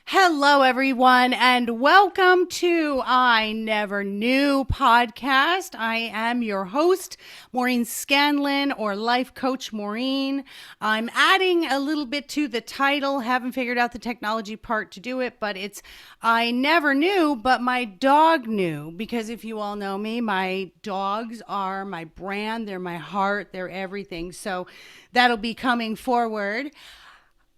Hello, everyone, and welcome to I Never Knew podcast. I am your host, Maureen Scanlon, or Life Coach Maureen. I'm adding a little bit to the title. Haven't figured out the technology part to do it, but it's I never knew, but my dog knew. Because if you all know me, my dogs are my brand, they're my heart, they're everything. So that'll be coming forward.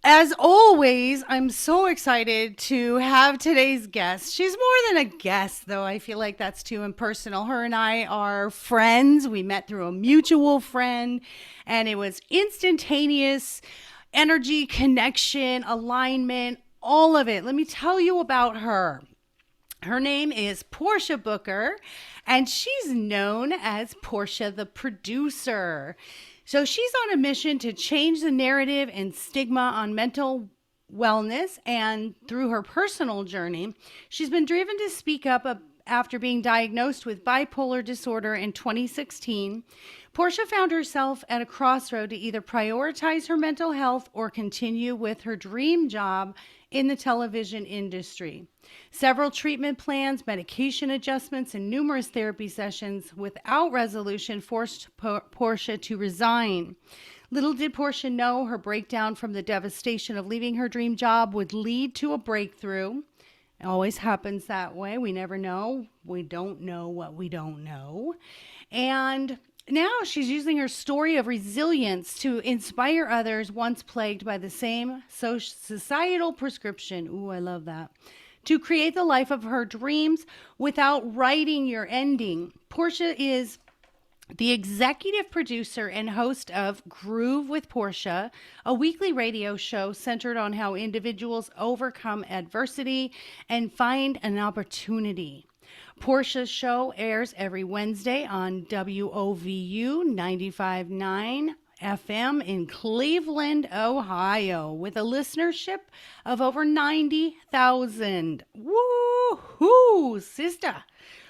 As always, I'm so excited to have today's guest. She's more than a guest, though. I feel like that's too impersonal. Her and I are friends. We met through a mutual friend, and it was instantaneous energy, connection, alignment, all of it. Let me tell you about her. Her name is Portia Booker, and she's known as Portia the Producer. So she's on a mission to change the narrative and stigma on mental wellness. And through her personal journey, she's been driven to speak up after being diagnosed with bipolar disorder in 2016. Portia found herself at a crossroad to either prioritize her mental health or continue with her dream job in the television industry. Several treatment plans, medication adjustments, and numerous therapy sessions without resolution forced Portia to resign. Little did Portia know her breakdown from the devastation of leaving her dream job would lead to a breakthrough. It always happens that way. We never know. We don't know what we don't know. And now she's using her story of resilience to inspire others once plagued by the same societal prescription. Ooh, I love that. To create the life of her dreams without writing your ending. Portia is the executive producer and host of Groove with Portia, a weekly radio show centered on how individuals overcome adversity and find an opportunity. Portia's show airs every Wednesday on WOVU 95.9 FM in Cleveland, Ohio, with a listenership of over 90,000. Woo-hoo, sister!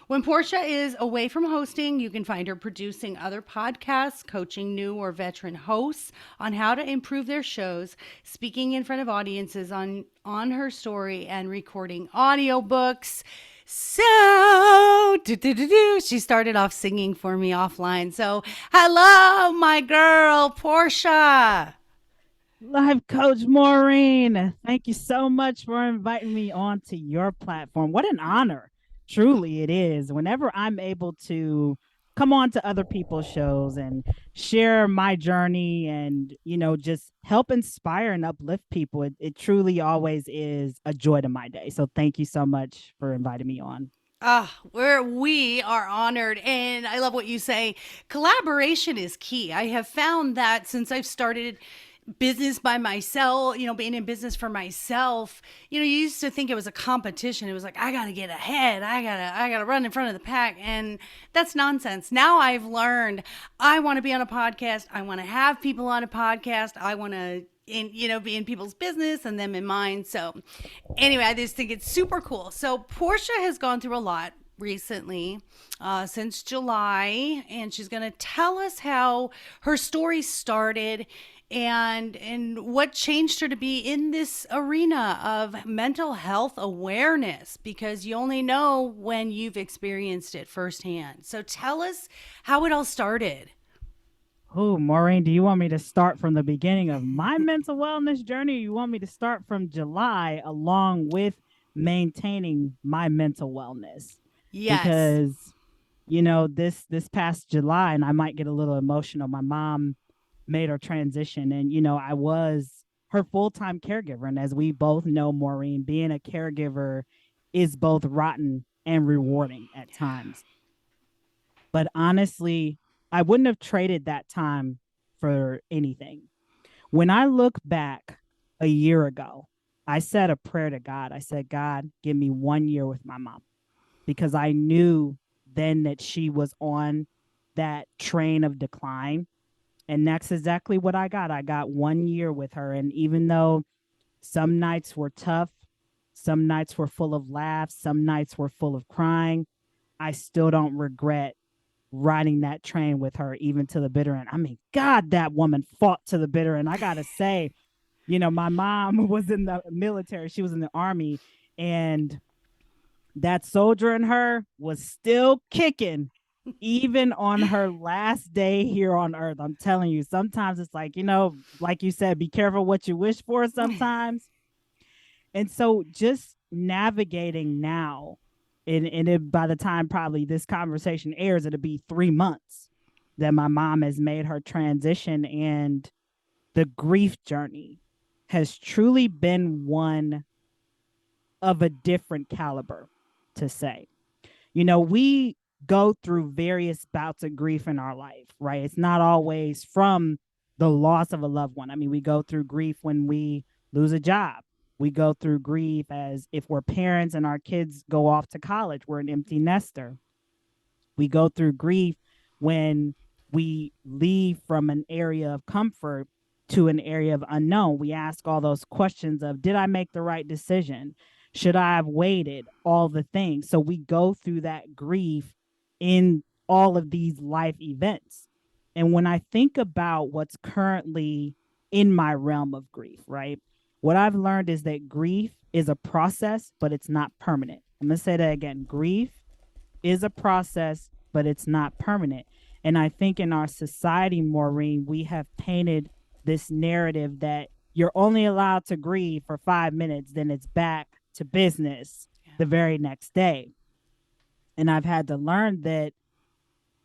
When Portia is away from hosting, you can find her producing other podcasts, coaching new or veteran hosts on how to improve their shows, speaking in front of audiences on her story, and recording audiobooks. So, she started off singing for me offline. So, hello, my girl, Portia. Life Coach Maureen, thank you so much for inviting me onto your platform. What an honor. Truly, it is. Whenever I'm able to come on to other people's shows and share my journey and, just help inspire and uplift people, it truly always is a joy to my day. So thank you so much for inviting me on. We are honored, and I love what you say. Collaboration is key. I have found that since I've started business by myself, being in business for myself, you used to think it was a competition. It was like, I gotta get ahead. I gotta run in front of the pack. And that's nonsense. Now I've learned I want to be on a podcast. I want to have people on a podcast. I want to be in people's business and them in mine. So anyway, I just think it's super cool. So Portia has gone through a lot recently, since July, and she's going to tell us how her story started and what changed her to be in this arena of mental health awareness, because you only know when you've experienced it firsthand. So tell us how it all started. Oh, Maureen, do you want me to start from the beginning of my mental wellness journey? Or you want me to start from July along with maintaining my mental wellness? Yes. Because this past July, and I might get a little emotional, my mom made her transition, and I was her full-time caregiver. And as we both know, Maureen, being a caregiver is both rotten and rewarding at times. But honestly, I wouldn't have traded that time for anything. When I look back a year ago, I said a prayer to God. I said, God, give me 1 year with my mom, because I knew then that she was on that train of decline. And that's exactly what I got. I got 1 year with her. And even though some nights were tough, some nights were full of laughs, some nights were full of crying, I still don't regret riding that train with her, even to the bitter end. I mean, God, that woman fought to the bitter end. I got to say, My mom was in the military, she was in the army, and that soldier in her was still kicking even on her last day here on earth. I'm telling you, sometimes it's like, like you said, be careful what you wish for sometimes. And so just navigating now, by the time probably this conversation airs, it'll be 3 months that my mom has made her transition. And the grief journey has truly been one of a different caliber, to say. We go through various bouts of grief in our life, right? It's not always from the loss of a loved one. I mean, we go through grief when we lose a job. We go through grief as if we're parents and our kids go off to college, we're an empty nester. We go through grief when we leave from an area of comfort to an area of unknown. We ask all those questions of, did I make the right decision? Should I have waited? All the things. So we go through that grief in all of these life events. And when I think about what's currently in my realm of grief, right? What I've learned is that grief is a process, but it's not permanent. I'm going to say that again. Grief is a process, but it's not permanent. And I think in our society, Maureen, we have painted this narrative that you're only allowed to grieve for 5 minutes, then it's back to business the very next day. And I've had to learn that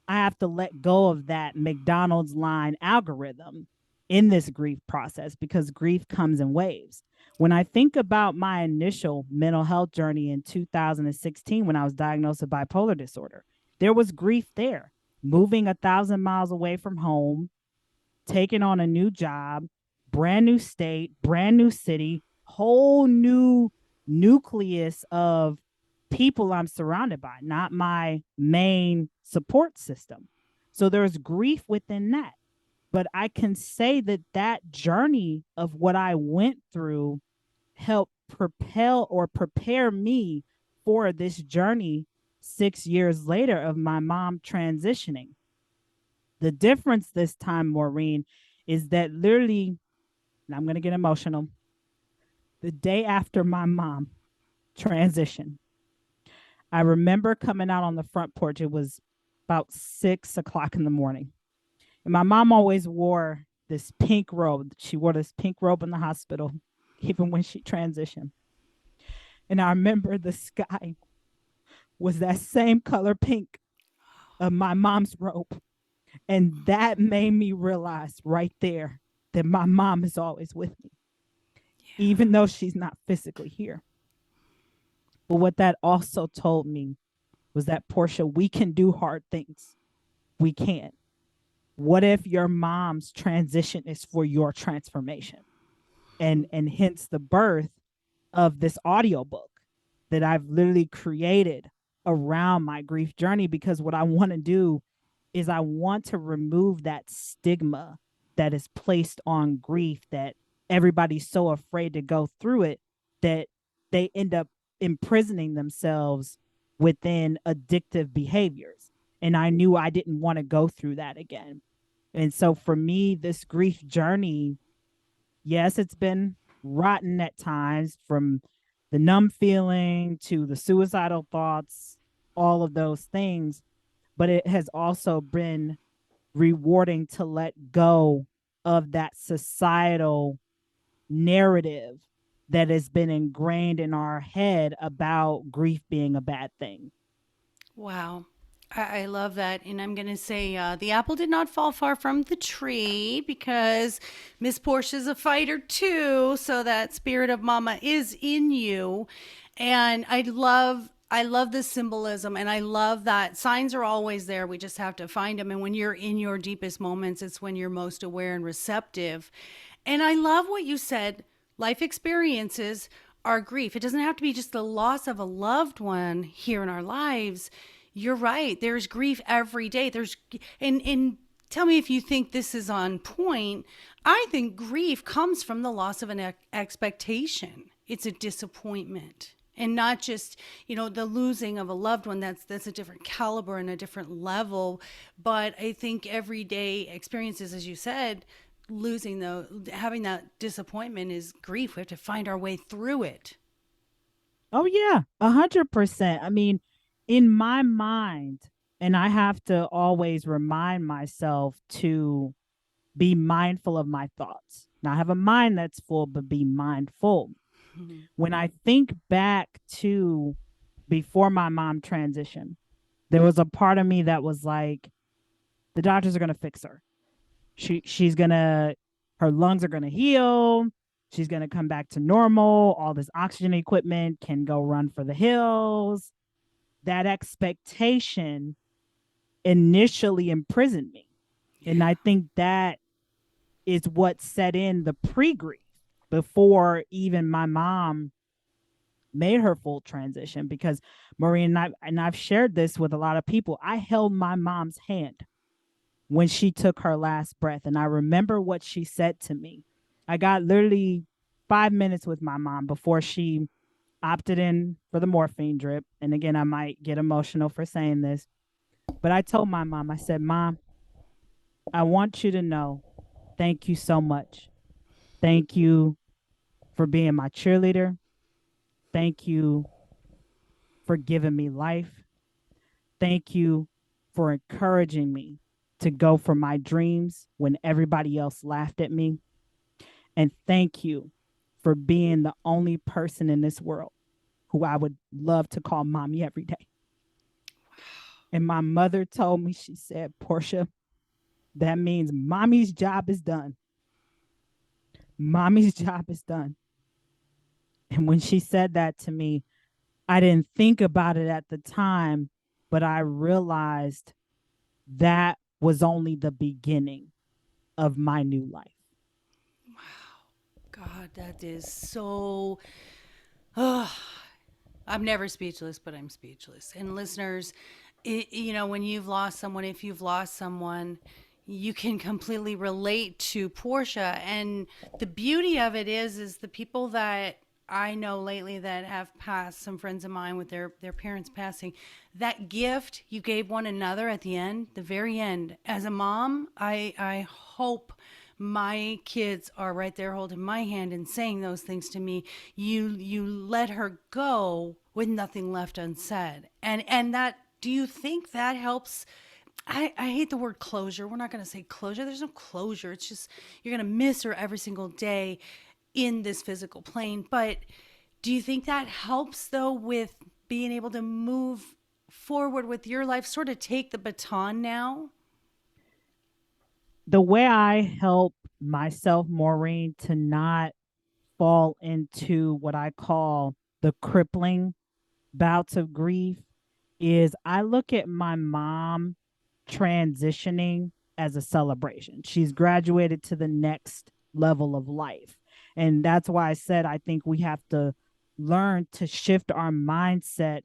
I have to let go of that McDonald's line algorithm in this grief process, because grief comes in waves. When I think about my initial mental health journey in 2016, when I was diagnosed with bipolar disorder, there was grief there. Moving 1,000 miles away from home, taking on a new job, brand new state, brand new city, whole new nucleus of people I'm surrounded by, not my main support system. So there's grief within that. But I can say that that journey of what I went through helped propel or prepare me for this journey 6 years later of my mom transitioning. The difference this time, Maureen, is that literally, and I'm going to get emotional, the day after my mom transitioned, I remember coming out on the front porch. It was about 6 o'clock in the morning. And my mom always wore this pink robe. She wore this pink robe in the hospital, even when she transitioned. And I remember the sky was that same color pink of my mom's robe. And that made me realize right there that my mom is always with me, even though she's not physically here. But what that also told me was that, Portia, we can do hard things. We can. What if your mom's transition is for your transformation? And hence the birth of this audiobook that I've literally created around my grief journey, because what I want to do is I want to remove that stigma that is placed on grief, that everybody's so afraid to go through it that they end up imprisoning themselves within addictive behaviors. And I knew I didn't want to go through that again. And so for me, this grief journey, yes, it's been rotten at times, from the numb feeling to the suicidal thoughts, all of those things. But it has also been rewarding to let go of that societal narrative that has been ingrained in our head about grief being a bad thing. Wow. I love that. And I'm going to say the apple did not fall far from the tree, because Miss Portia's a fighter too. So that spirit of mama is in you. And I love the symbolism, and I love that signs are always there. We just have to find them. And when you're in your deepest moments, it's when you're most aware and receptive. And I love what you said. Life experiences are grief. It doesn't have to be just the loss of a loved one here in our lives. You're right. There's grief every day. And tell me if you think this is on point. I think grief comes from the loss of an expectation. It's a disappointment, and not just, the losing of a loved one. That's a different caliber and a different level. But I think everyday experiences, as you said, losing though, having that disappointment is grief. We have to find our way through it. Oh yeah, 100%. I mean, in my mind, and I have to always remind myself to be mindful of my thoughts. Not have a mind that's full, but be mindful. When I think back to before my mom transitioned, there was a part of me that was like, the doctors are gonna fix her. She's gonna her lungs are gonna heal. She's gonna come back to normal. All this oxygen equipment can go run for the hills. That expectation initially imprisoned me. And Yeah. I think that is what set in the pre grief before even my mom made her full transition. Because Maureen and I've shared this with a lot of people. I held my mom's hand when she took her last breath, and I remember what she said to me. I got literally 5 minutes with my mom before she opted in for the morphine drip. And again, I might get emotional for saying this, but I told my mom, I said, Mom, I want you to know, thank you so much. Thank you for being my cheerleader. Thank you for giving me life. Thank you for encouraging me to go for my dreams when everybody else laughed at me. And thank you for being the only person in this world who I would love to call mommy every day. And my mother told me, she said, Portia, that means mommy's job is done. Mommy's job is done. And when she said that to me, I didn't think about it at the time, but I realized that was only the beginning of my new life. God, that is so. Oh, I'm never speechless, but I'm speechless. And listeners, when you've lost someone, if you've lost someone, you can completely relate to Portia. And the beauty of it is the people that I know lately that have passed, some friends of mine with their parents passing, that gift you gave one another at the end, the very end. As a mom, I hope my kids are right there holding my hand and saying those things to me. You let her go with nothing left unsaid. And that, do you think that helps? I hate the word closure. We're not going to say closure. There's no closure. It's just you're going to miss her every single day in this physical plane. But do you think that helps though with being able to move forward with your life, sort of take the baton now? The way I help myself, Maureen, to not fall into what I call the crippling bouts of grief is I look at my mom transitioning as a celebration. She's graduated to the next level of life. And that's why I said I think we have to learn to shift our mindset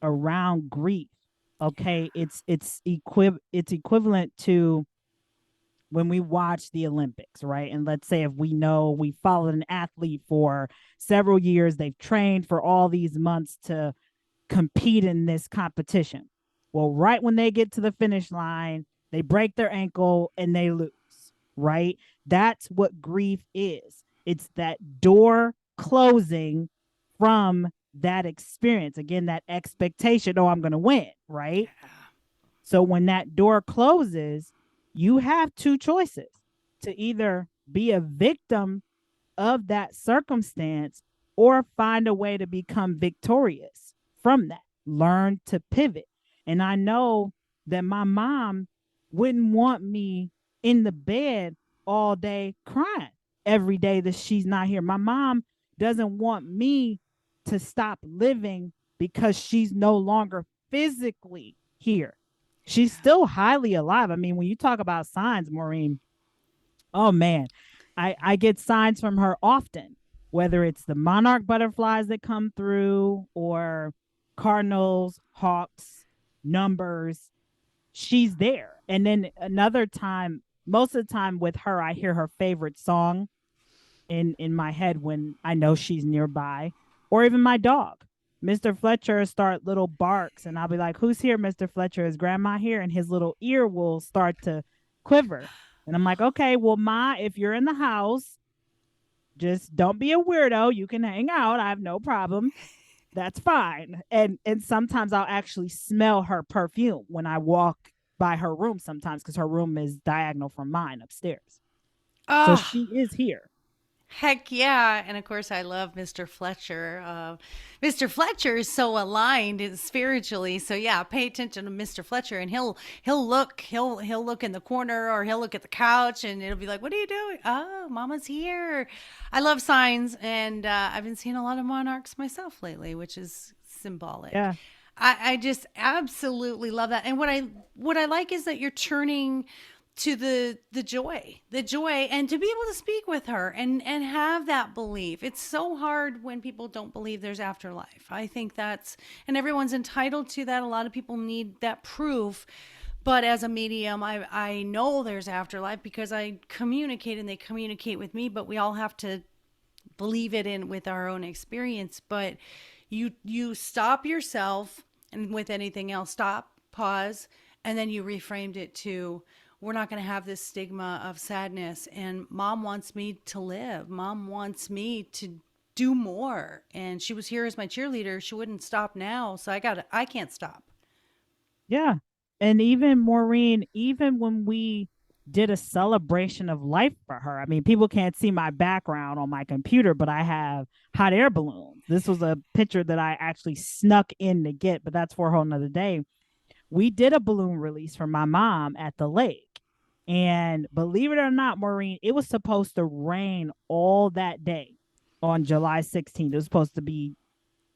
around grief. Okay, it's equivalent to when we watch the Olympics, right? And let's say if we know we followed an athlete for several years, they've trained for all these months to compete in this competition. Well, right when they get to the finish line, they break their ankle and they lose, right? That's what grief is. It's that door closing from that experience. Again, that expectation, oh, I'm going to win, right? So when that door closes, you have two choices to either be a victim of that circumstance or find a way to become victorious from that. Learn to pivot. And I know that my mom wouldn't want me in the bed all day crying every day that she's not here. My mom doesn't want me to stop living because she's no longer physically here. She's still highly alive. I mean, when you talk about signs, Maureen, oh man, I get signs from her often, whether it's the monarch butterflies that come through or cardinals, hawks, numbers. She's there. And then another time, most of the time with her, I hear her favorite song in my head when I know she's nearby, or even my dog. Mr. Fletcher start little barks, and I'll be like, "Who's here, Mr. Fletcher? Is Grandma here?" And his little ear will start to quiver. And I'm like, okay, well, Ma, if you're in the house, just don't be a weirdo. You can hang out. I have no problem. That's fine. And sometimes I'll actually smell her perfume when I walk by her room sometimes because her room is diagonal from mine upstairs. So Oh, she is here. heck yeah. And of course, I love Mr. Fletcher. Mr. Fletcher is so aligned spiritually. So yeah, pay attention to Mr. Fletcher and he'll look in the corner or he'll look at the couch and it'll be like, what are you doing? Oh, mama's here. I love signs and I've been seeing a lot of monarchs myself lately, which is symbolic. Yeah. I just absolutely love that. And what I like is that you're turning to the joy and to be able to speak with her and have that belief. It's so hard when people don't believe there's afterlife. I think that's, and everyone's entitled to that. A lot of people need that proof. But as a medium, I know there's afterlife because I communicate and they communicate with me, but we all have to believe it in with our own experience. But you stop yourself, and with anything else, stop, pause, and then you reframed it to, we're not going to have this stigma of sadness, and mom wants me to live, mom wants me to do more, and she was here as my cheerleader, she wouldn't stop now, so I can't stop. Yeah. And even Maureen, even when we did a celebration of life for her, I mean, people can't see my background on my computer, but I have hot air balloons. This was a picture that I actually snuck in to get, but that's for a whole nother day. We did a balloon release for my mom at the lake. And believe it or not, Maureen, it was supposed to rain all that day on July 16th. It was supposed to be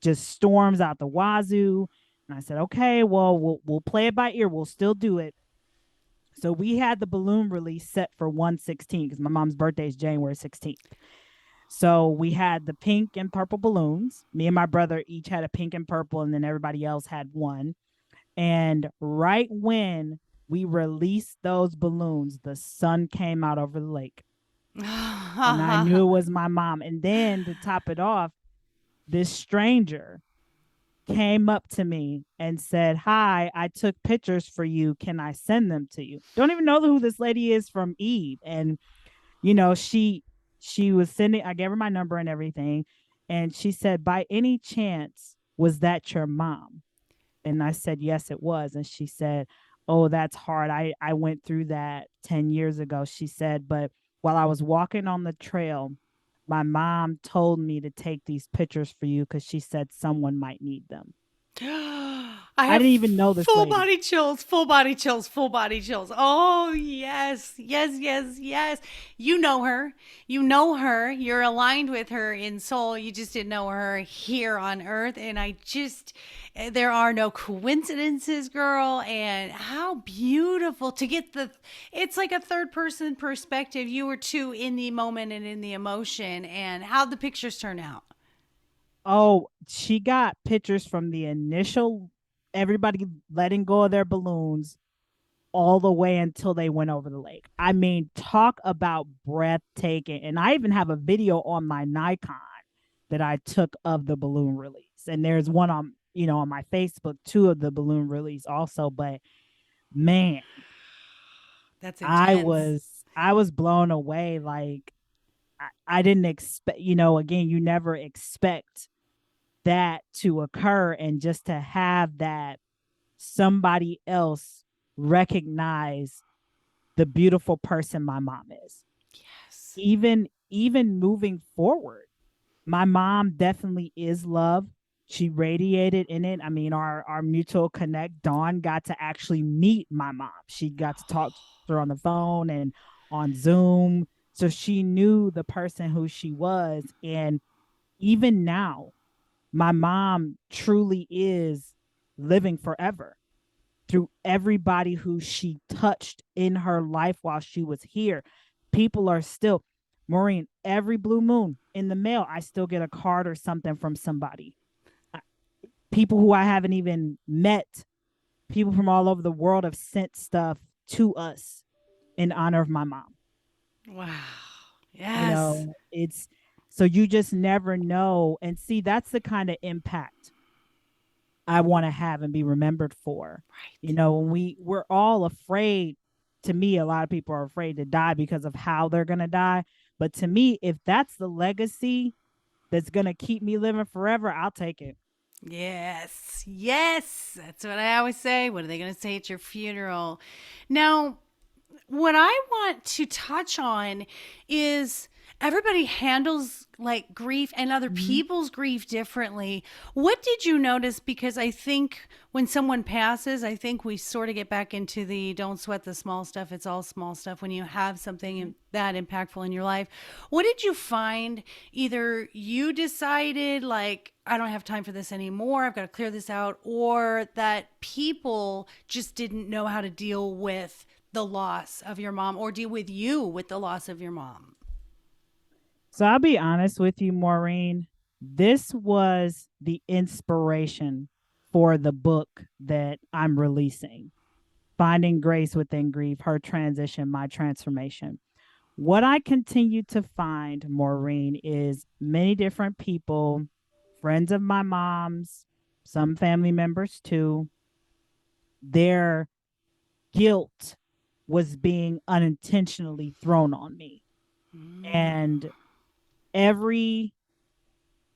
just storms out the wazoo. And I said, okay, well, we'll play it by ear. We'll still do it. So we had the balloon release set for 116 because my mom's birthday is January 16th. So we had the pink and purple balloons. Me and my brother each had a pink and purple, and then everybody else had one. And right when we released those balloons, the sun came out over the lake. And I knew it was my mom. And then to top it off, this stranger came up to me and said, "Hi, I took pictures for you. Can I send them to you?" Don't even know who this lady is from Eve. And she was sending, I gave her my number and everything. And she said, "By any chance, was that your mom?" And I said, "Yes, it was." And she said, "Oh, that's hard. I went through that 10 years ago." She said, "But while I was walking on the trail, my mom told me to take these pictures for you because she said someone might need them." I I have didn't even know this full lady. body chills, full body chills, full body chills. Oh, yes, yes, yes, yes. You know her. You know her. You're aligned with her in soul. You just didn't know her here on earth. And there are no coincidences, girl. And how beautiful to get it's like a third person perspective. You were two in the moment and in the emotion, and how the pictures turn out. Oh, she got pictures from the initial everybody letting go of their balloons all the way until they went over the lake. I mean, talk about breathtaking. And I even have a video on my Nikon that I took of the balloon release. And there's one on, on my Facebook too of the balloon release also. But man, That's I intense. was I was blown away. Like I didn't expect, again, you never expect that to occur, and just to have that somebody else recognize the beautiful person my mom is. Yes. Even moving forward, my mom definitely is love. She radiated in it. I mean, our mutual connect, Dawn, got to actually meet my mom. She got to talk to her on the phone and on Zoom. So she knew the person who she was. And even now, my mom truly is living forever through everybody who she touched in her life while she was here. People are still, Maureen, every blue moon in the mail, I still get a card or something from somebody. People who I haven't even met, people from all over the world have sent stuff to us in honor of my mom. Wow. You Yes. know, it's so you just never know. And see, that's the kind of impact I want to have and be remembered for. Right. When we're all afraid to me, a lot of people are afraid to die because of how they're going to die. But to me, if that's the legacy that's going to keep me living forever, I'll take it. Yes, yes. That's what I always say. What are they going to say at your funeral? Now, what I want to touch on is everybody handles like grief and other Mm-hmm. people's grief differently. What did you notice? Because I think when someone passes, I think we sort of get back into the don't sweat the small stuff. It's all small stuff when you have something that impactful in your life. What did you find? Either you decided, like, I don't have time for this anymore, I've got to clear this out, or that people just didn't know how to deal with the loss of your mom or deal with you with the loss of your mom? So I'll be honest with you, Maureen. This was the inspiration for the book that I'm releasing, Finding Grace Within Grief, Her Transition, My Transformation. What I continue to find, Maureen, is many different people, friends of my mom's, some family members too, their guilt was being unintentionally thrown on me. And every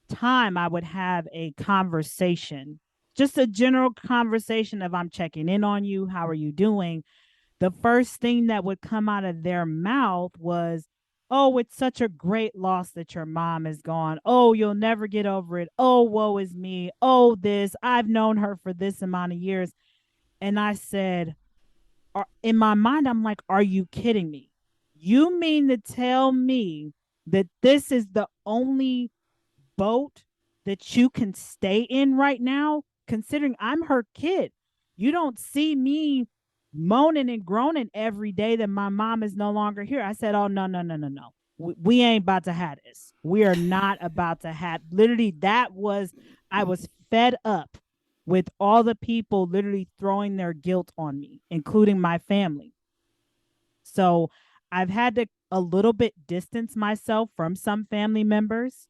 time I would have a conversation, just a general conversation of I'm checking in on you, how are you doing? The first thing that would come out of their mouth was, "Oh, it's such a great loss that your mom is gone. Oh, you'll never get over it. Oh, woe is me. Oh, this. I've known her for this amount of years." And I said, in my mind, I'm like, "Are you kidding me? You mean to tell me that this is the only boat that you can stay in right now, considering I'm her kid? You don't see me moaning and groaning every day that my mom is no longer here." I said, "Oh, no, no, no, no, no. We ain't about to have this. We are not about to have." Literally, I was fed up with all the people literally throwing their guilt on me, including my family. So I've had to a little bit distance myself from some family members.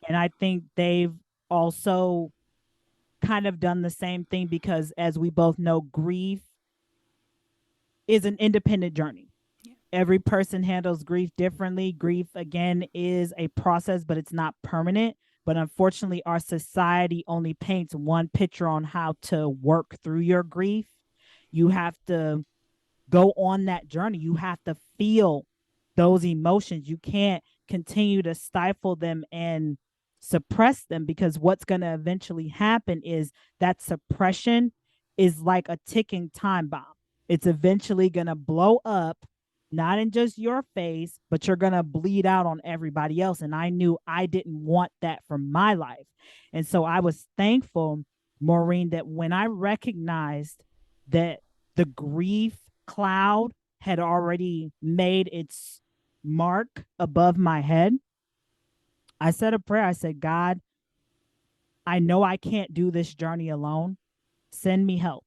And I think they've also kind of done the same thing because, as we both know, grief is an independent journey. Every person handles grief differently. Grief, again, is a process, but it's not permanent. But unfortunately, our society only paints one picture on how to work through your grief. You have to go on that journey. You have to feel those emotions. You can't continue to stifle them and suppress them, because what's going to eventually happen is that suppression is like a ticking time bomb. It's eventually going to blow up, not in just your face, but you're going to bleed out on everybody else. And I knew I didn't want that for my life. And so I was thankful, Maureen, that when I recognized that the grief cloud had already made its mark above my head, I said a prayer. I said, "God, I know I can't do this journey alone. Send me help.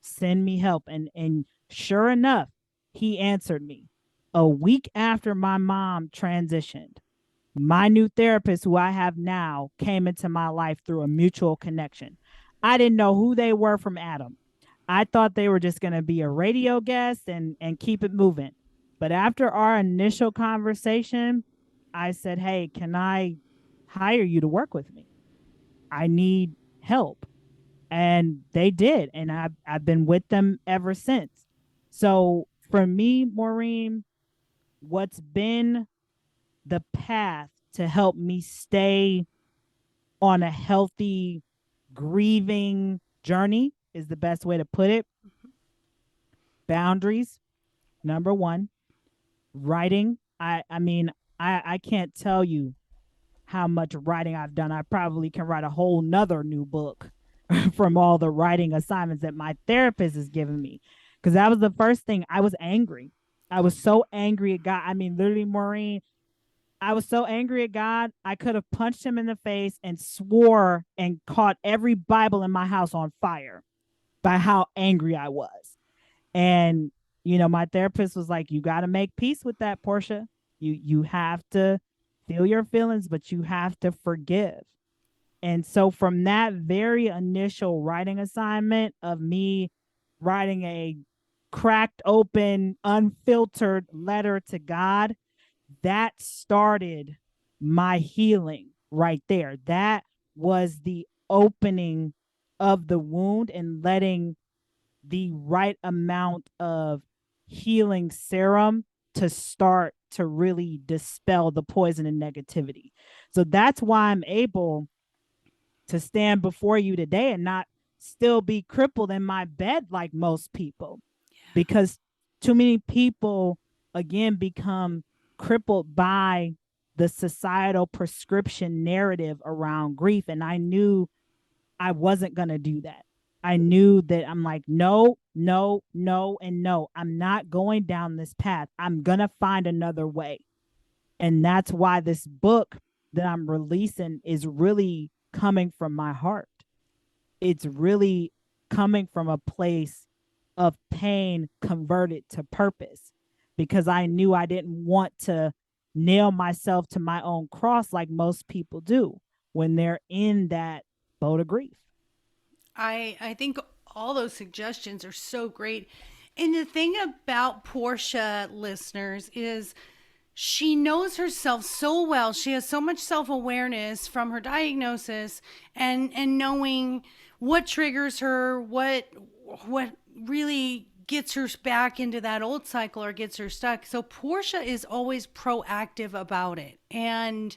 Send me help." And sure enough, he answered me. A week after my mom transitioned, my new therapist, who I have now, came into my life through a mutual connection. I didn't know who they were from Adam. I thought they were just going to be a radio guest and keep it moving. But after our initial conversation, I said, "Hey, can I hire you to work with me? I need help." And they did. And I've been with them ever since. So for me, Maureen, what's been the path to help me stay on a healthy grieving journey is the best way to put it. Boundaries, number one. Writing. I mean, I can't tell you how much writing I've done. I probably can write a whole nother new book from all the writing assignments that my therapist has given me. Because that was the first thing. I was angry. I was so angry at God. I mean, literally, Maureen, I was so angry at God, I could have punched him in the face and swore and caught every Bible in my house on fire by how angry I was. And, my therapist was like, "You got to make peace with that, Portia. You have to feel your feelings, but you have to forgive." And so from that very initial writing assignment of me writing a cracked open, unfiltered letter to God, that started my healing right there. That was the opening of the wound and letting the right amount of healing serum to start to really dispel the poison and negativity. So that's why I'm able to stand before you today and not still be crippled in my bed like most people, because too many people again become crippled by the societal prescription narrative around grief. And I knew I wasn't going to do that. I knew that I'm like, no, no, no, and no. I'm not going down this path. I'm going to find another way. And that's why this book that I'm releasing is really coming from my heart. It's really coming from a place of pain converted to purpose, because I knew I didn't want to nail myself to my own cross like most people do when they're in that boat of grief. I think all those suggestions are so great. And the thing about Portia, listeners, is she knows herself so well. She has so much self-awareness from her diagnosis, and knowing what triggers her, what really gets her back into that old cycle or gets her stuck. So Portia is always proactive about it. And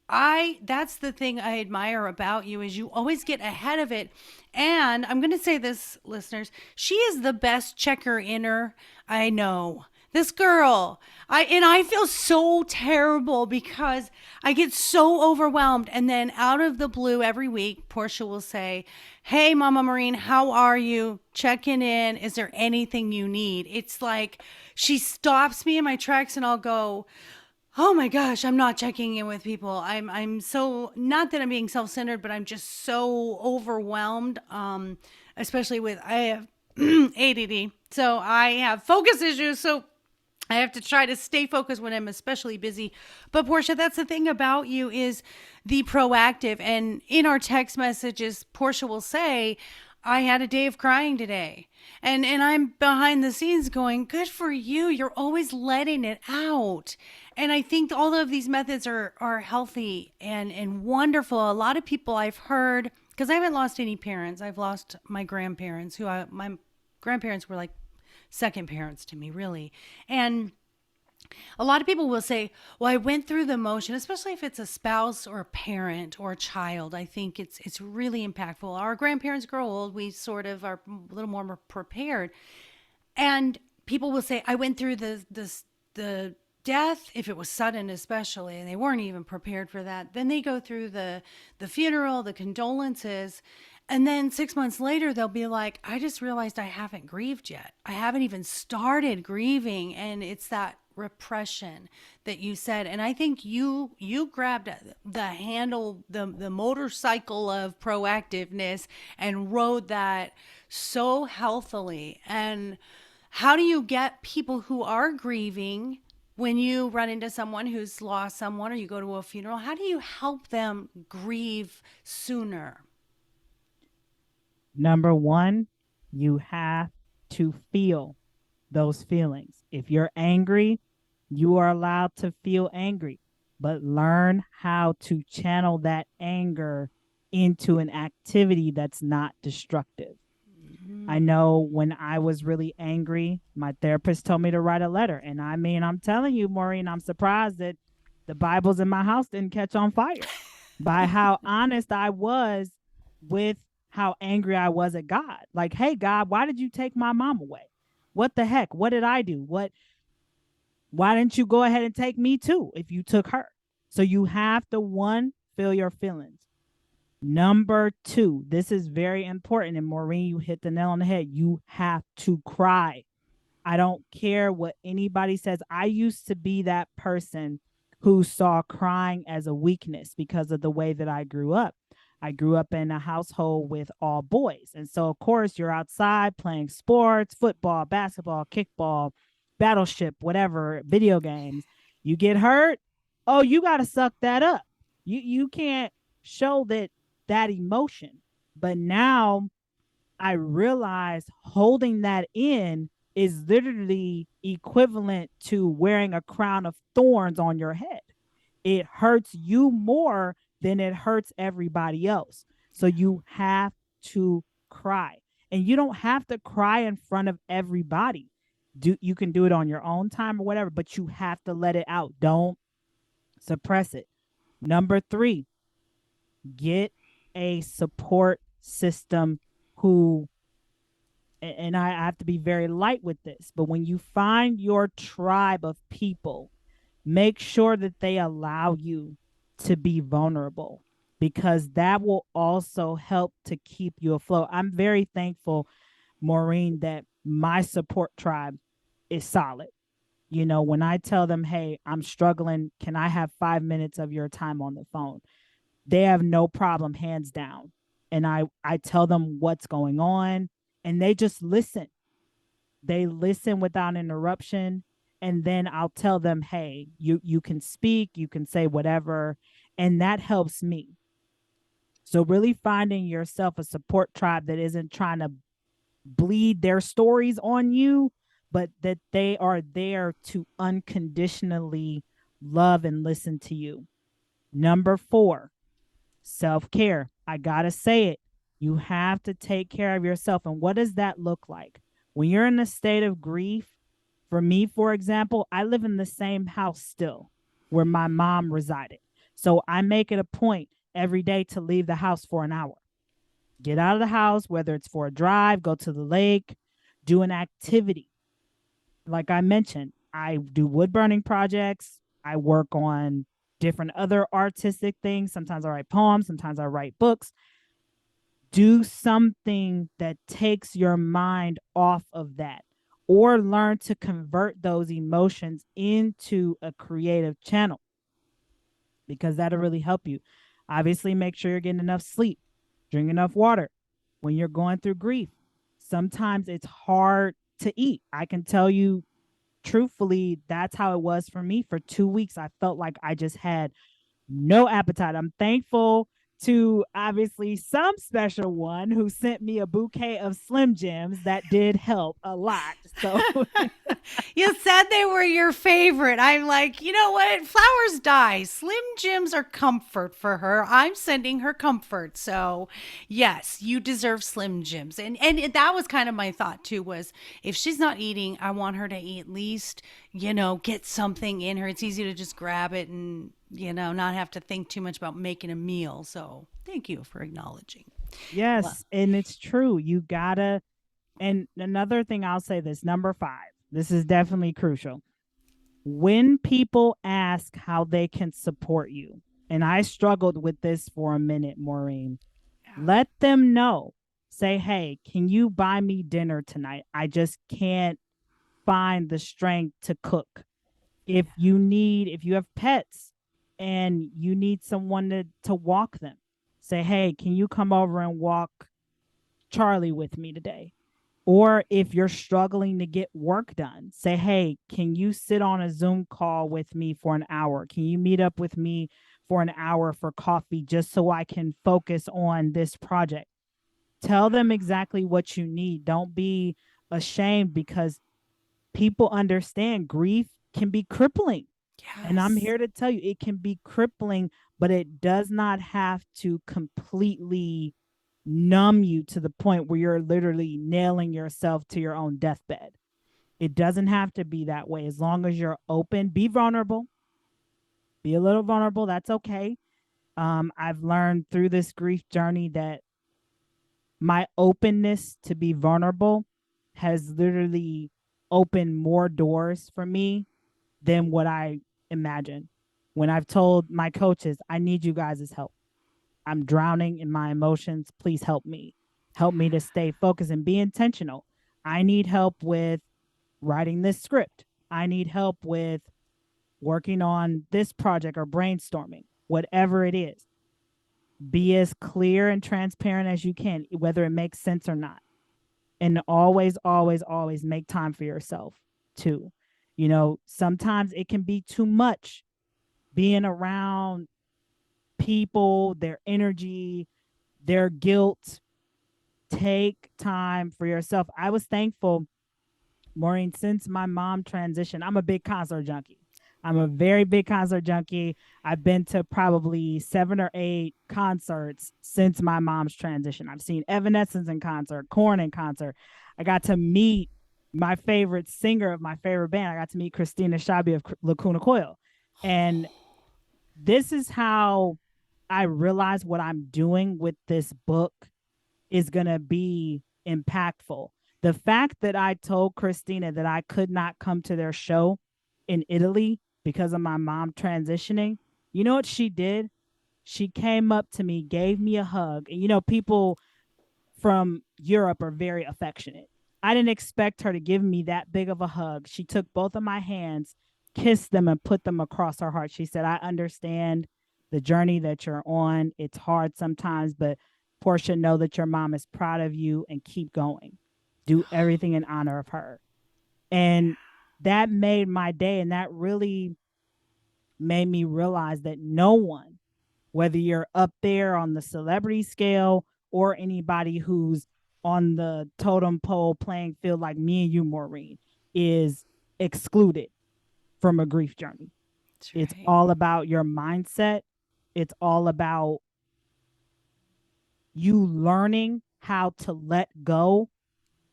I that's the thing I admire about you, is you always get ahead of it. And I'm going to say this, listeners, she is the best checker inner I know. This girl, I feel so terrible because I get so overwhelmed, and then out of the blue every week Portia will say, "Hey Mama Maureen, how are you? Checking in. Is there anything you need?" It's like she stops me in my tracks, and I'll go, "Oh my gosh, I'm not checking in with people. I'm so, not that I'm being self-centered, but I'm just so overwhelmed, especially with, I have ADD. So I have focus issues, so I have to try to stay focused when I'm especially busy." But Portia, that's the thing about you, is the proactive. And in our text messages, Portia will say, "I had a day of crying today." And I'm behind the scenes going, "Good for you. You're always letting it out." And I think all of these methods are healthy and wonderful. A lot of people I've heard, because I haven't lost any parents. I've lost my grandparents, my grandparents were like second parents to me, really. And a lot of people will say, "Well, I went through the motion," especially if it's a spouse or a parent or a child. I think it's really impactful. Our grandparents grow old, we sort of are a little more prepared. And people will say, "I went through the death, if it was sudden especially, and they weren't even prepared for that. Then they go through the funeral, the condolences, and then 6 months later they'll be like, I just realized I haven't grieved yet. I haven't even started grieving." And it's that repression that you said. And I think you grabbed the handle, the motorcycle of proactiveness, and rode that so healthily. And how do you get people who are grieving, when you run into someone who's lost someone or you go to a funeral, how do you help them grieve sooner? Number one, you have to feel those feelings. If you're angry, you are allowed to feel angry, but learn how to channel that anger into an activity that's not destructive. I know when I was really angry, my therapist told me to write a letter. And I mean, I'm telling you, Maureen, I'm surprised that the Bibles in my house didn't catch on fire by how honest I was with how angry I was at God. Like, hey, God, why did you take my mom away? What the heck? What did I do? Why didn't you go ahead and take me too if you took her? So you have to, one, feel your feelings. Number two, this is very important. And Maureen, you hit the nail on the head. You have to cry. I don't care what anybody says. I used to be that person who saw crying as a weakness because of the way that I grew up. I grew up in a household with all boys. And so, of course, you're outside playing sports, football, basketball, kickball, battleship, whatever, video games. You get hurt. Oh, you got to suck that up. You can't show that emotion. But now I realize holding that in is literally equivalent to wearing a crown of thorns on your head. It hurts you more than it hurts everybody else. So you have to cry. And you don't have to cry in front of everybody. You can do it on your own time or whatever, but you have to let it out. Don't suppress it. Number 3, get a support system who, and I have to be very light with this, but when you find your tribe of people, make sure that they allow you to be vulnerable, because that will also help to keep you afloat. I'm very thankful, Maureen, that my support tribe is solid. You know, when I tell them, hey, I'm struggling, can I have 5 minutes of your time on the phone? They have no problem, hands down. And I tell them what's going on, and they just listen. They listen without interruption. And then I'll tell them, hey, you can speak, you can say whatever. And that helps me. So really finding yourself a support tribe that isn't trying to bleed their stories on you, but that they are there to unconditionally love and listen to you. Number 4, self-care. I gotta say it. You have to take care of yourself. And what does that look like? When you're in a state of grief, for me, for example, I live in the same house still where my mom resided. So I make it a point every day to leave the house for an hour. Get out of the house, whether it's for a drive, go to the lake, do an activity. Like I mentioned, I do wood burning projects. I work on different other artistic things. Sometimes I write poems, sometimes I write books. Do something that takes your mind off of that, or learn to convert those emotions into a creative channel, because that'll really help you. Obviously, make sure you're getting enough sleep, drink enough water. When you're going through grief, sometimes it's hard to eat. I can tell you truthfully, that's how it was for me. For 2 weeks, I felt like I just had no appetite. I'm thankful to obviously some special one who sent me a bouquet of Slim Jims that did help a lot. So You said they were your favorite. I'm like, you know what? Flowers die. Slim Jims are comfort for her. I'm sending her comfort. So, yes, you deserve Slim Jims. And that was kind of my thought too, was if she's not eating, I want her to eat at least, get something in her. It's easy to just grab it and, not have to think too much about making a meal. So, thank you for acknowledging. Well, yes, and it's true. You gotta, and another thing I'll say, this number 5, this is definitely crucial. When people ask how they can support you, and I struggled with this for a minute, Maureen, let them know. Say, hey, can you buy me dinner tonight? I just can't find the strength to cook. If you have pets and you need someone to walk them, say, hey, can you come over and walk Charlie with me today? Or if you're struggling to get work done, say, hey, can you sit on a Zoom call with me for an hour? Can you meet up with me for an hour for coffee just so I can focus on this project? Tell them exactly what you need. Don't be ashamed, because people understand grief can be crippling. And I'm yes. here to tell you, it can be crippling, but it does not have to completely numb you to the point where you're literally nailing yourself to your own deathbed. It doesn't have to be that way. As long as you're open, be vulnerable, be a little vulnerable. That's okay. I've learned through this grief journey that my openness to be vulnerable has literally opened more doors for me than what I imagined. When I've told my coaches, I need you guys' help. I'm drowning in my emotions. Please help me. Help me to stay focused and be intentional. I need help with writing this script. I need help with working on this project or brainstorming, whatever it is. Be as clear and transparent as you can, whether it makes sense or not. And always, always, always make time for yourself too. Sometimes it can be too much being around people, their energy, their guilt. Take time for yourself. I was thankful Maureen, since my mom transitioned, I'm a big concert junkie. I'm a very big concert junkie. I've been to probably 7 or 8 concerts since my mom's transition. I've seen Evanescence in concert, Korn in concert. I got to meet my favorite singer of my favorite band. I got to meet Christina Shabi of Lacuna Coil. And this is how I realize what I'm doing with this book is going to be impactful. The fact that I told Christina that I could not come to their show in Italy because of my mom transitioning, you know what she did? She came up to me, gave me a hug. And, people from Europe are very affectionate. I didn't expect her to give me that big of a hug. She took both of my hands, kissed them, and put them across her heart. She said, I understand the journey that you're on. It's hard sometimes, but Portia, know that your mom is proud of you and keep going. Do everything in honor of her. And that made my day. And that really made me realize that no one, whether you're up there on the celebrity scale or anybody who's on the totem pole playing field like me and you, Maureen, is excluded from a grief journey. That's It's right. all about your mindset. It's all about you learning how to let go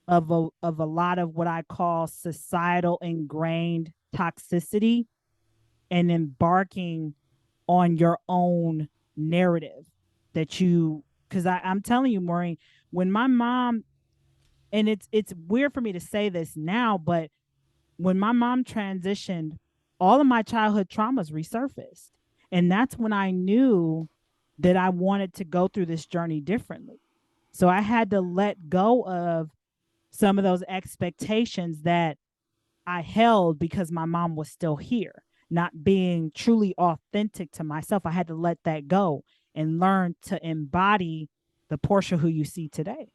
of a lot of what I call societal ingrained toxicity and embarking on your own narrative that you because I'm telling you, Maureen, when my mom, and it's weird for me to say this now, but when my mom transitioned, all of my childhood traumas resurfaced. And that's when I knew that I wanted to go through this journey differently. So I had to let go of some of those expectations that I held because my mom was still here, not being truly authentic to myself. I had to let that go and learn to embody the Portia who you see today.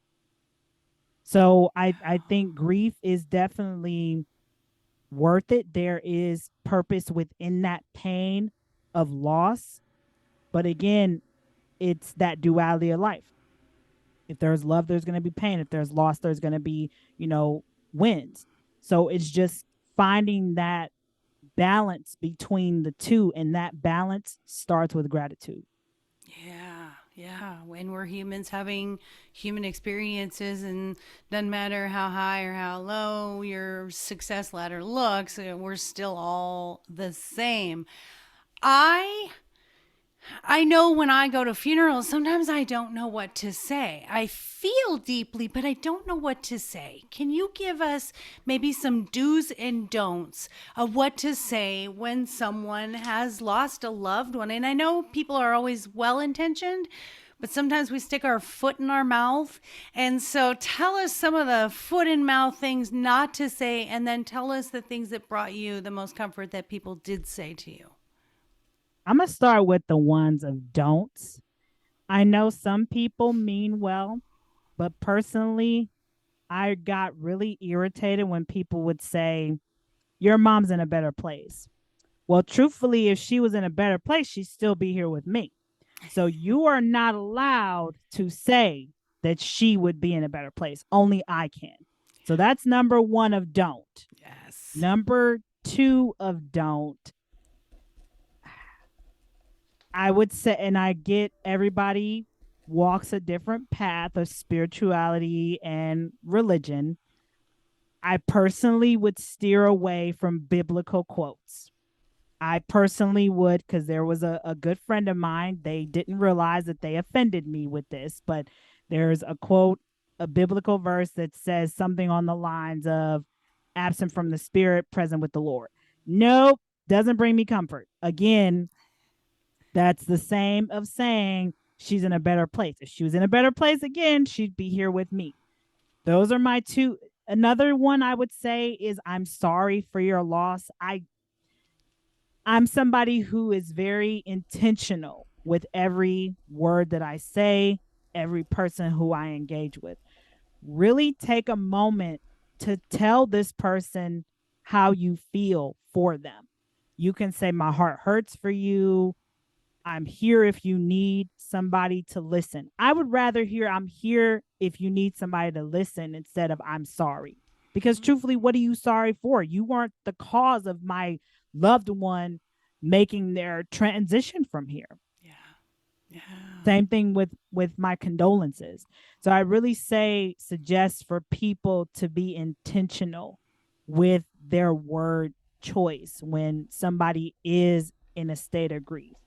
So I think grief is definitely worth it. There is purpose within that pain of loss. But again, it's that duality of life. If there's love, there's going to be pain. If there's loss, there's going to be, wins. So it's just finding that balance between the two. And that balance starts with gratitude. Yeah, yeah. When we're humans having human experiences, and doesn't matter how high or how low your success ladder looks, we're still all the same. I I know when I go to funerals, sometimes I don't know what to say. I feel deeply, but I don't know what to say. Can you give us maybe some do's and don'ts of what to say when someone has lost a loved one? And I know people are always well intentioned, but sometimes we stick our foot in our mouth. And so tell us some of the foot and mouth things not to say, and then tell us the things that brought you the most comfort that people did say to you. I'm going to start with the ones of don'ts. I know some people mean well, but personally, I got really irritated when people would say, your mom's in a better place. Well, truthfully, if she was in a better place, she'd still be here with me. So you are not allowed to say that she would be in a better place. Only I can. So that's number one of don't. Yes. Number two of don't. I would say, and I get everybody walks a different path of spirituality and religion. I personally would steer away from biblical quotes. I personally would, because there was a good friend of mine. They didn't realize that they offended me with this, but there's a quote, a biblical verse that says something on the lines of absent from the spirit, present with the Lord. Nope, doesn't bring me comfort. Again, that's the same of saying she's in a better place. If she was in a better place again, she'd be here with me. Those are my two. Another one I would say is I'm sorry for your loss. I'm somebody who is very intentional with every word that I say, every person who I engage with. Really take a moment to tell this person how you feel for them. You can say, my heart hurts for you. I'm here if you need somebody to listen. I would rather hear I'm here if you need somebody to listen instead of I'm sorry, Because truthfully, what are you sorry for? You weren't the cause of my loved one making their transition from here. Yeah. Yeah. Same thing with my condolences. So I really suggest for people to be intentional with their word choice when somebody is in a state of grief.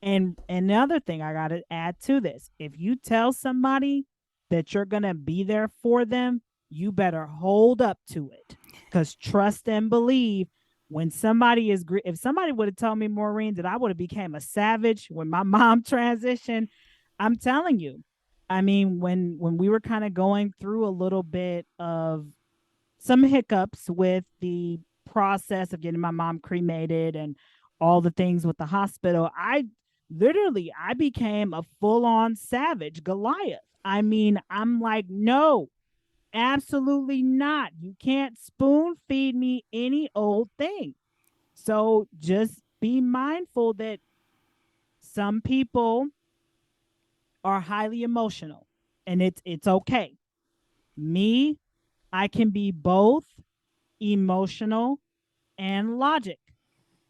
And another thing I got to add to this, if you tell somebody that you're going to be there for them, you better hold up to it. Because trust and believe, when somebody is, if somebody would have told me, Maureen, that I would have became a savage when my mom transitioned, I'm telling you. I mean, when we were kind of going through a little bit of some hiccups with the process of getting my mom cremated and all the things with the hospital, I became a full-on savage Goliath. I mean, I'm like, no, absolutely not. You can't spoon feed me any old thing. So just be mindful that some people are highly emotional, and it's okay. Me, I can be both emotional and logic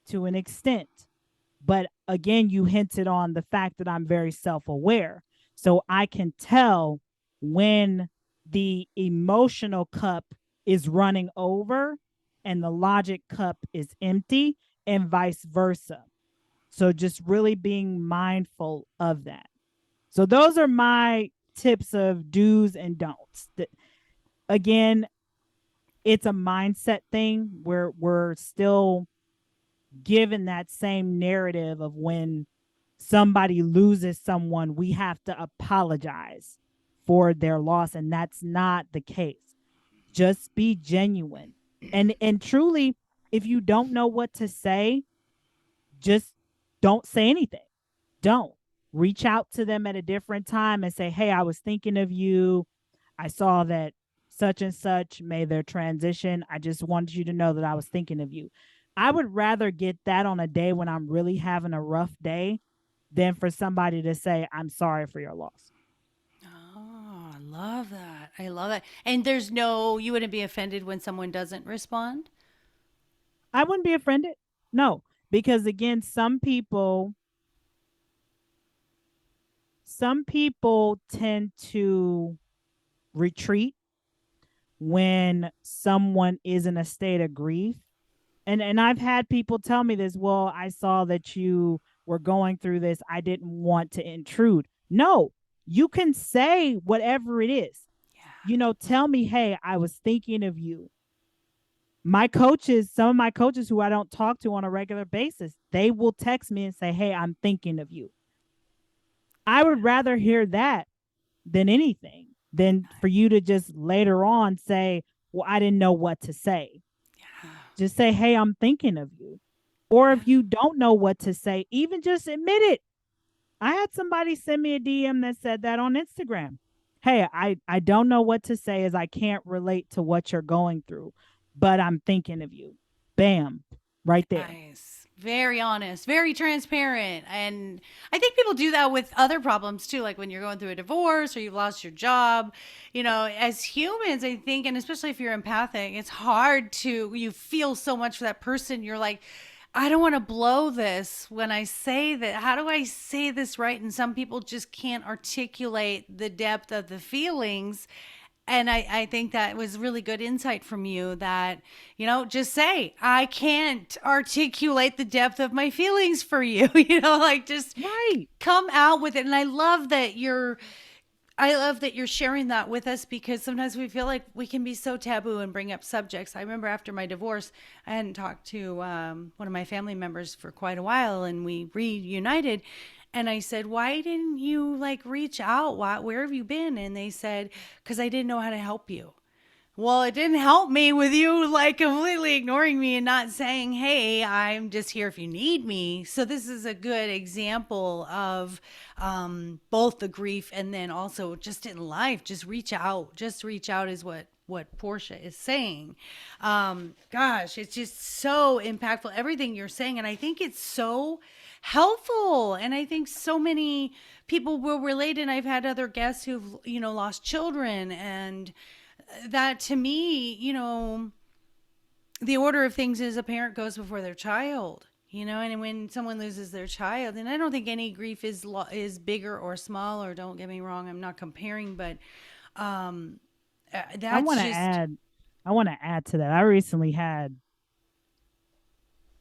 to an extent. But again, you hinted on the fact that I'm very self aware. So I can tell when the emotional cup is running over and the logic cup is empty, and vice versa. So just really being mindful of that. So those are my tips of do's and don'ts. Again, it's a mindset thing where we're still given that same narrative of when somebody loses someone, we have to apologize for their loss. And that's not the case. Just be genuine. And truly, if you don't know what to say, just don't say anything. Don't. Reach out to them at a different time and say, hey, I was thinking of you. I saw that such and such made their transition. I just wanted you to know that I was thinking of you. I would rather get that on a day when I'm really having a rough day than for somebody to say, I'm sorry for your loss. Oh, I love that. I love that. And there's no, you wouldn't be offended when someone doesn't respond? I wouldn't be offended. No, because again, some people tend to retreat when someone is in a state of grief. And I've had people tell me this, well, I saw that you were going through this. I didn't want to intrude. No, you can say whatever it is. Yeah. Tell me, hey, I was thinking of you. My coaches, some of my coaches who I don't talk to on a regular basis, they will text me and say, hey, I'm thinking of you. I would rather hear that than anything, than for you to just later on say, well, I didn't know what to say. Yeah. Just say, hey, I'm thinking of you. Or Yeah. if you don't know what to say, even just admit it. I had somebody send me a DM that said that on Instagram. Hey, I don't know what to say as I can't relate to what you're going through, but I'm thinking of you. Bam, right there. Nice. Very honest, very transparent. And I think people do that with other problems too, like when you're going through a divorce or you've lost your job. As humans, I think, and especially if you're empathic, it's hard you feel so much for that person. You're like, I don't want to blow this when I say that. How do I say this right? And some people just can't articulate the depth of the feelings. And I think that was really good insight from you that, just say, I can't articulate the depth of my feelings for you, like just Right. come out with it. And I love that you're sharing that with us because sometimes we feel like we can be so taboo and bring up subjects. I remember after my divorce, I hadn't talked to one of my family members for quite a while, and we reunited. And I said, "Why didn't you like reach out? Where have you been?" And they said, "Because I didn't know how to help you." Well, it didn't help me with you like completely ignoring me and not saying, hey, I'm just here if you need me. So, this is a good example of both the grief and then also just in life. Just reach out. Just reach out is what Portia is saying. Gosh, it's just so impactful, everything you're saying. And I think it's so helpful. And I think so many people will relate. And I've had other guests who've, lost children and that to me, the order of things is a parent goes before their child. And when someone loses their child, and I don't think any grief is bigger or smaller. Don't get me wrong, I'm not comparing, but um, I that's want to just add, I want to add to that. I recently had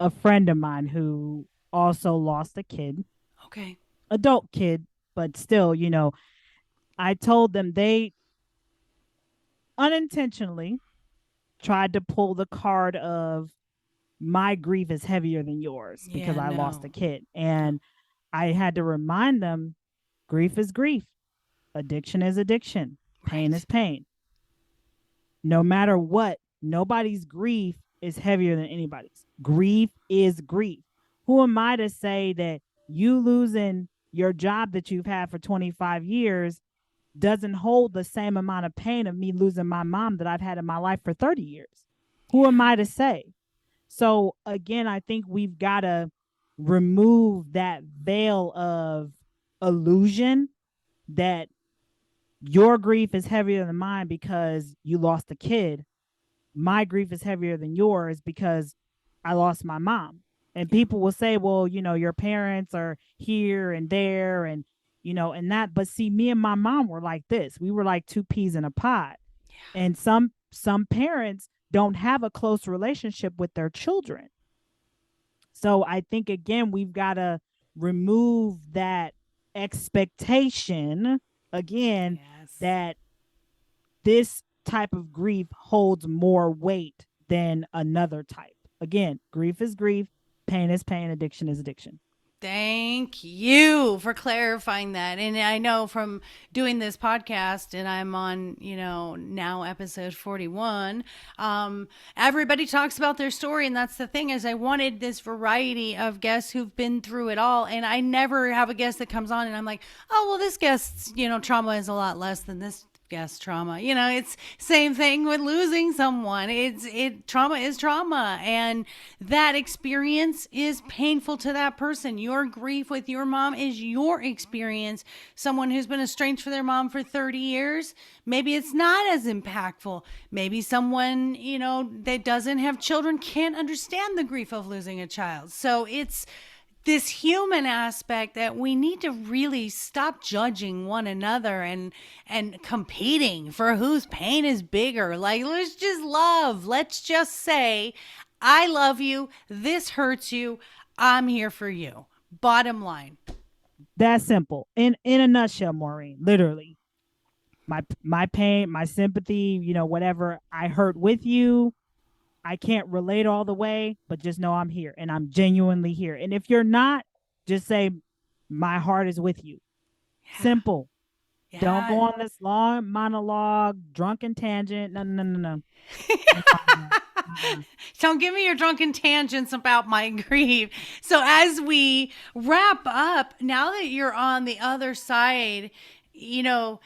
a friend of mine who also lost a kid, okay. adult kid, but still, I told them they unintentionally tried to pull the card of my grief is heavier than yours because Yeah, I lost a no, kid. no, And I had to remind them grief is grief, addiction is addiction, pain is right. pain. No matter what, nobody's grief is heavier than anybody's. Grief is grief. Who am I to say that you losing your job that you've had for 25 years doesn't hold the same amount of pain of me losing my mom that I've had in my life for 30 years? Who am I to say? So again, I think we've got to remove that veil of illusion that your grief is heavier than mine because you lost a kid. My grief is heavier than yours because I lost my mom. And Yeah, people will say, well, your parents are here and there and and that, but see, me and my mom were like this. We were like two peas in a pod. And some parents don't have a close relationship with their children. So I think again we've got to remove that expectation again yes. that this type of grief holds more weight than another type. Again, grief is grief, pain is pain, addiction is addiction. Thank you for clarifying that. And I know from doing this podcast, and I'm on, now episode 41, everybody talks about their story. And that's the thing is I wanted this variety of guests who've been through it all. And I never have a guest that comes on and I'm like, oh, well, this guest's, trauma is a lot less than this guest trauma. It's same thing with losing someone. It trauma is trauma, and that experience is painful to that person. Your grief with your mom is your experience. Someone who's been estranged from their mom for 30 years, maybe it's not as impactful. Maybe someone, that doesn't have children can't understand the grief of losing a child. So it's this human aspect that we need to really stop judging one another and competing for whose pain is bigger. Like, let's just love. Let's just say, I love you, this hurts you, I'm here for you. Bottom line. That's simple. In a nutshell, Maureen, literally. My pain, my sympathy, whatever. I hurt with you. I can't relate all the way, but just know I'm here and I'm genuinely here. And if you're not, just say my heart is with you. Yeah. Simple. Don't go Yeah. on this long monologue, drunken tangent. No, no, no, no, no. Ain't buying that. Uh-uh. Don't give me your drunken tangents about my grief. So, as we wrap up, now that you're on the other side, you know,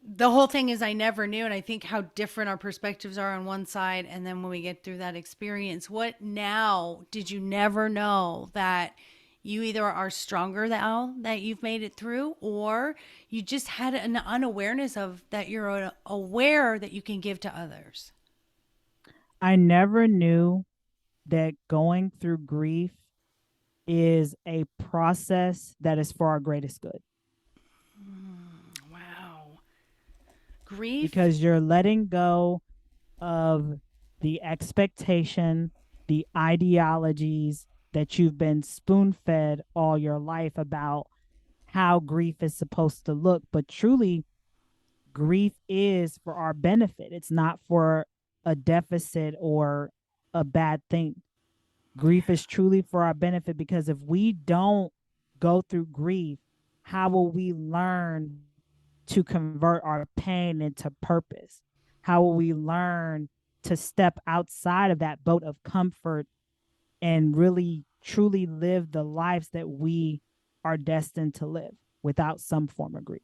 the whole thing is I never knew. And I think how different our perspectives are on one side. And then when we get through that experience, what now did you never know that you either are stronger now that you've made it through, or you just had an unawareness of that you're aware that you can give to others? I never knew that going through grief is a process that is for our greatest good Wow. Grief. because you're letting go of the expectation, the ideologies that you've been spoon fed all your life about how grief is supposed to look. But truly, grief is for our benefit, it's not for a deficit or a bad thing. Grief is truly for our benefit because if we don't go through grief, how will we learn to convert our pain into purpose? How will we learn to step outside of that boat of comfort and really truly live the lives that we are destined to live without some form of grief?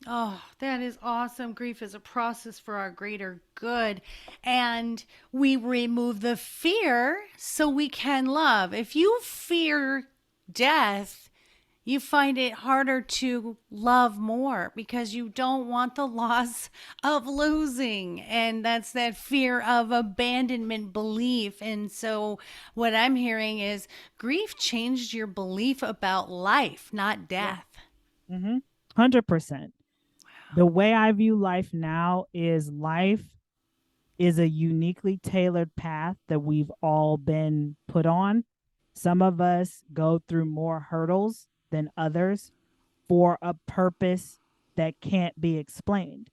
Oh, that is awesome. Grief is a process for our greater good. And we remove the fear so we can love. If you fear death, you find it harder to love more because you don't want the loss of losing. And that's that fear of abandonment belief. And so, what I'm hearing is grief changed your belief about life, not Yeah. death. 100%. The way I view life is a uniquely tailored path that we've all been put on. Some of us go through more hurdles than others for a purpose that can't be explained.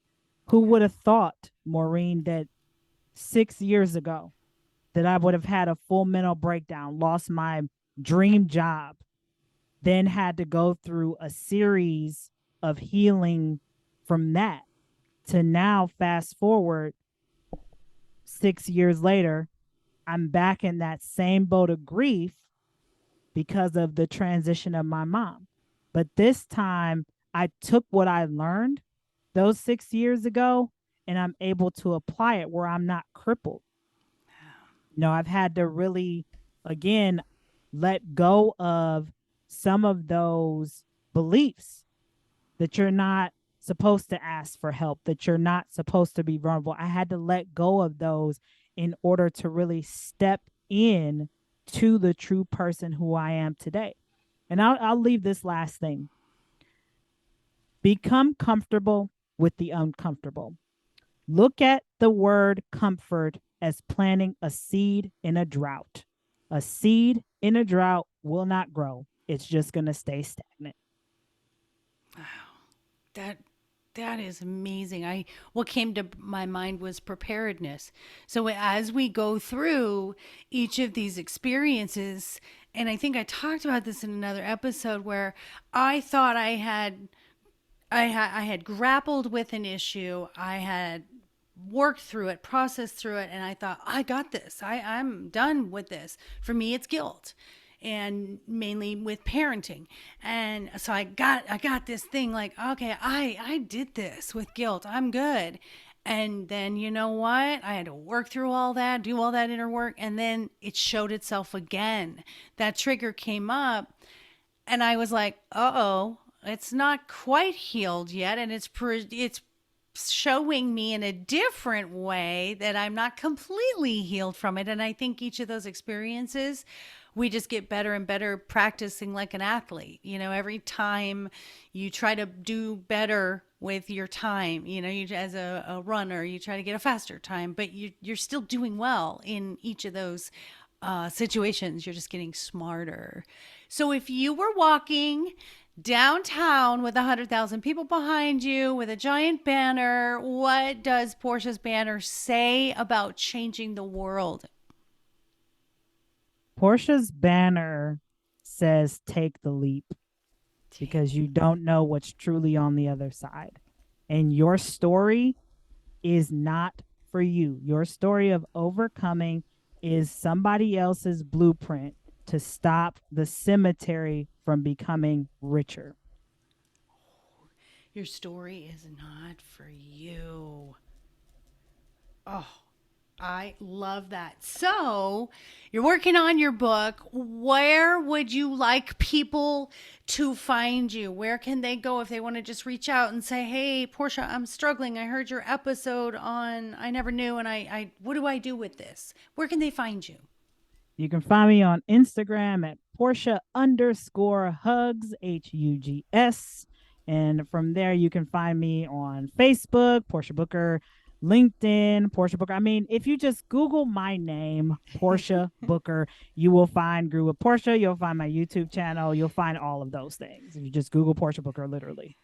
Who would have thought, Maureen, that 6 years ago that I would have had a full mental breakdown, lost my dream job, then had to go through a series of healing from that to now, fast forward 6 years later, I'm back in that same boat of grief because of the transition of my mom. But this time, I took what I learned those 6 years ago and I'm able to apply it where I'm not crippled. I've had to really, again, let go of some of those beliefs that you're not supposed to ask for help, that you're not supposed to be vulnerable. I had to let go of those in order to really step in to the true person who I am today. And I'll leave this last thing. Become comfortable with the uncomfortable. Look at the word comfort as planting a seed in a drought. A seed in a drought will not grow. It's just going to stay stagnant. That that is amazing. I What came to my mind was preparedness. So as we go through each of these experiences, and I think I talked about this in another episode where I thought I had grappled with an issue. I had worked through it, processed through it, and I thought, I got this. I'm done with this. For me, it's guilt. And mainly with parenting. And so I got this thing like, okay, I did this with guilt. I'm good. And then you know what? I had to work through all that, do all that inner work, and then it showed itself again. That trigger came up and I was like, "Uh-oh, it's not quite healed yet, and it's showing me in a different way that I'm not completely healed from it." And I think each of those experiences, we just get better and better practicing like an athlete. Every time you try to do better with your time, you as a runner, you try to get a faster time, but you're still doing well in each of those situations. You're just getting smarter. So if you were walking downtown with 100,000 people behind you with a giant banner, what does Portia's banner say about changing the world? Portia's banner says take the leap Take because you don't know what's truly on the other side. And your story is not for you. Your story of overcoming is somebody else's blueprint to stop the cemetery from becoming richer. Your story is not for you. Oh, I love that. So, you're working on your book. Where would you like people to find you? Where can they go if they want to just reach out and say, "Hey, Portia, I'm struggling. I heard your episode on I Never Knew, and I what do I do with this?" Where can they find you? You can find me on Instagram at Portia_hugs, HUGS. And from there, you can find me on Facebook, Portia Booker, LinkedIn, Portia Booker. I mean, if you just Google my name, Portia Booker, you will find Grew with Portia. You'll find my YouTube channel. You'll find all of those things. If you just Google Portia Booker, literally.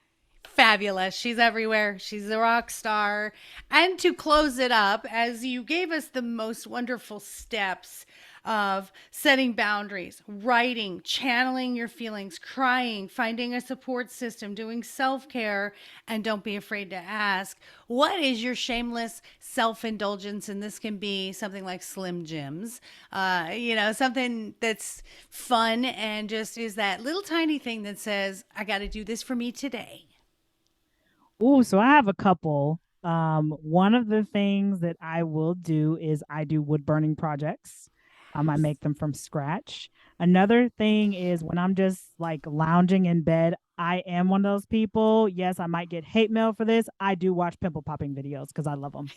Fabulous. She's everywhere. She's a rock star. And to close it up, as you gave us the most wonderful steps of setting boundaries, writing, channeling your feelings, crying, finding a support system, doing self care, and don't be afraid to ask, what is your shameless self indulgence? And this can be something like Slim Jims, something that's fun and just is that little tiny thing that says, I got to do this for me today. Ooh, so I have a couple. One of the things that I will do is I do wood burning projects. I make them from scratch. Another thing is when I'm just like lounging in bed, I am one of those people. Yes, I might get hate mail for this. I do watch pimple popping videos because I love them.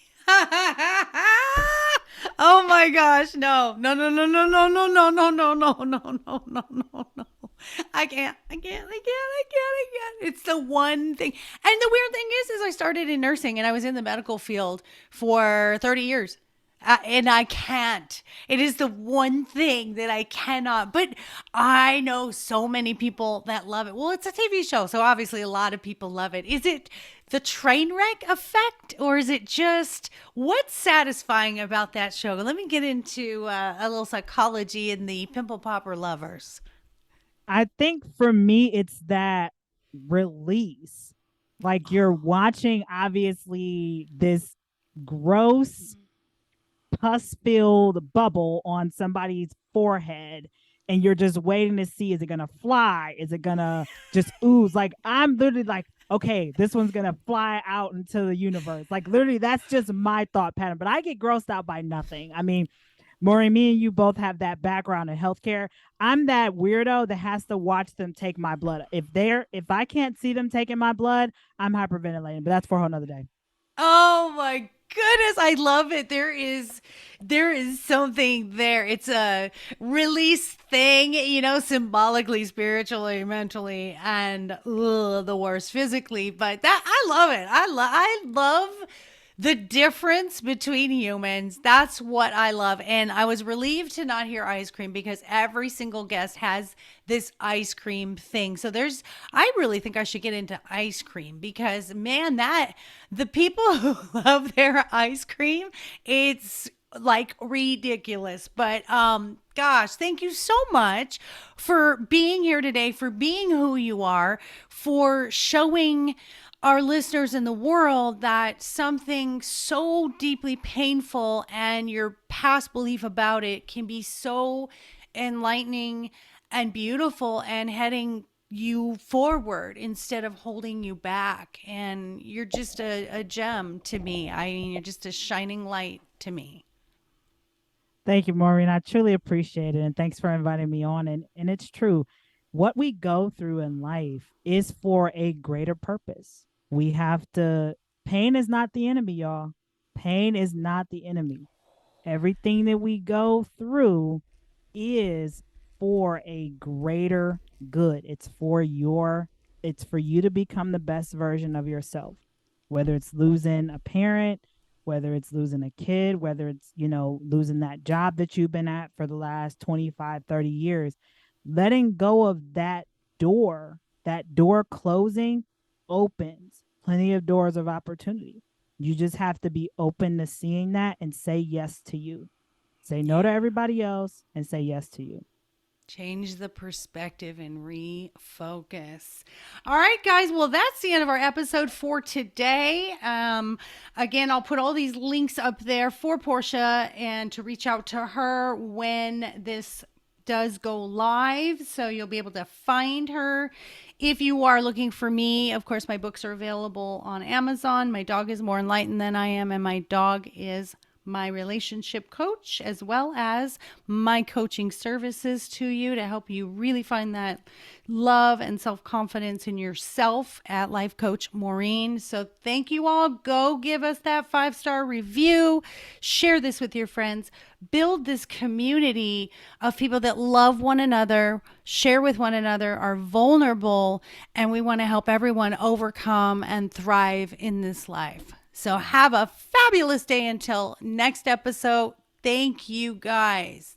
Oh my gosh, no. No, no, no, no, no, no, no, no, no, no, no, no, no, no, no. I can't. It's the one thing. And the weird thing is I started in nursing and I was in the medical field for 30 years. And I can't. It is the one thing that I cannot. But I know so many people that love it. Well, it's a TV show, so obviously a lot of people love it. Is it the train wreck effect, or is it just what's satisfying about that show? Let me get into a little psychology in the pimple popper lovers. I think for me, it's that release. Like you're watching, obviously, this gross pus filled bubble on somebody's forehead, and you're just waiting to see, is it gonna fly? Is it gonna just ooze? Like I'm literally like, okay, this one's gonna fly out into the universe. Like literally, that's just my thought pattern. But I get grossed out by nothing. I mean, Maury, me and you both have that background in healthcare. I'm that weirdo that has to watch them take my blood. If I can't see them taking my blood, I'm hyperventilating. But that's for a whole nother day. Oh my goodness, I love it. There is something there. It's a release thing, symbolically, spiritually, mentally, and the worst physically. But that I love it. I love the difference between humans. That's what I love. And I was relieved to not hear ice cream because every single guest has this ice cream thing. So I really think I should get into ice cream because, man, the people who love their ice cream, it's like ridiculous. But gosh, thank you so much for being here today, for being who you are, for showing our listeners in the world that something so deeply painful and your past belief about it can be so enlightening and beautiful and heading you forward instead of holding you back. And you're just a gem to me. I mean, you're just a shining light to me. Thank you, Maureen. I truly appreciate it. And thanks for inviting me on. And it's true. What we go through in life is for a greater purpose. We have to, pain is not the enemy, y'all. Pain is not the enemy. Everything that we go through is for a greater good. It's for you to become the best version of yourself. Whether it's losing a parent, whether it's losing a kid, whether it's, losing that job that you've been at for the last 25, 30 years, letting go of that door closing opens plenty of doors of opportunity. You just have to be open to seeing that and say yes to you. Say no to Yeah. everybody else and say yes to you. Change the perspective and refocus. All right, guys. Well, that's the end of our episode for today. Again, I'll put all these links up there for Portia and to reach out to her when this does go live. So you'll be able to find her. If you are looking for me, of course, my books are available on Amazon. My dog is more enlightened than I am, and my dog is my relationship coach, as well as my coaching services to you to help you really find that love and self confidence in yourself at Life Coach Maureen. So, thank you all. Go give us that 5-star review. Share this with your friends. Build this community of people that love one another, share with one another, are vulnerable, and we want to help everyone overcome and thrive in this life. So have a fabulous day until next episode. Thank you guys.